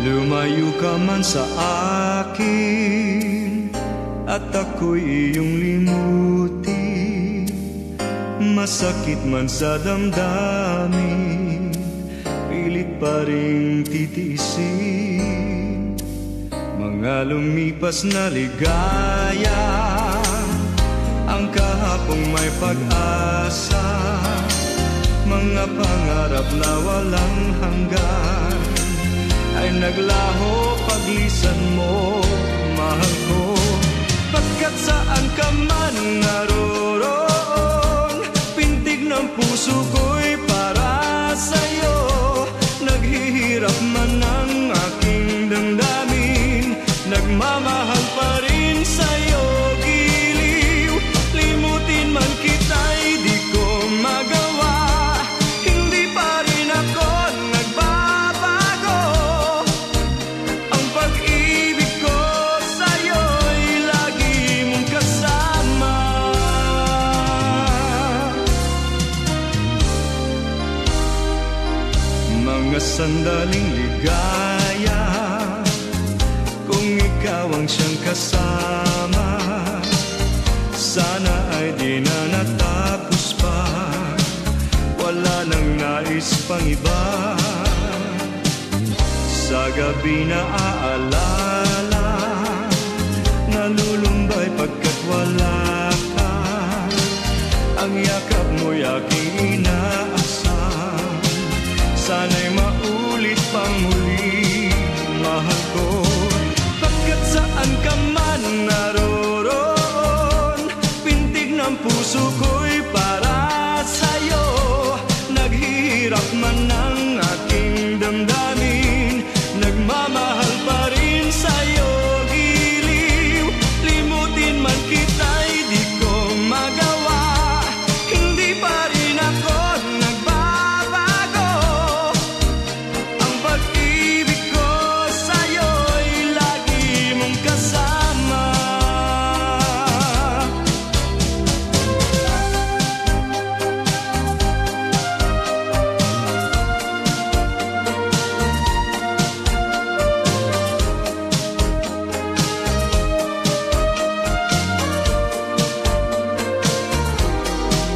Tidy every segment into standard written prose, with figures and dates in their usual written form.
Lumayo ka man sa akin at ako'y iyong limutin. Masakit man sa damdamin, pilit pa rin titiisin. Mga lumipas na ligaya, ang kahapong may pag-asa. Mga pangarap na walang hanggan ay naglaho paglisan mo, mahal ko. Pagkat saan ka man naroon, pintig ng puso ko'y para sa'yo. Naghihirap man ang aking damdamin, nagmamahal pa rin sa'yo. Giliw, limutin man kita'y di ko magawa. Hindi pa rin ako nagbabago. Ang pag-ibig ko sa'yo'y lagi mong kasama. Mga sandaling ligaya, kung ikaw ang siyang kasama, sana ay di na natapos pa. Wala nang nais pang iba. Sa gabi na aalala, nalulumbay pagkat wala ka. Ang yakap mo'y aking inaasam, sana'y maulit pang muli, mahal ko. Pagkat saan ka man naroon, pintig ng puso ko'y para sa'yo. Naghihirap man ang aking damdamin, nagmamahal pa rin sa'yo. Giliw, limutin man kita'y di ko magawa. Hindi pa rin ako nagbabago. Ang pag-ibig ko sa'yo'y lagi mong kasama.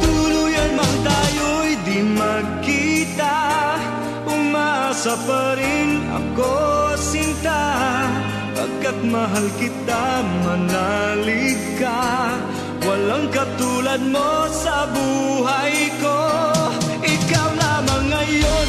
Tuluyan man tayo'y di magkita, umasa pa rin ako, sinta. Pagkat mahal kita, manalig ka. Walang katulad mo sa buhay ko. Ikaw lamang ngayon,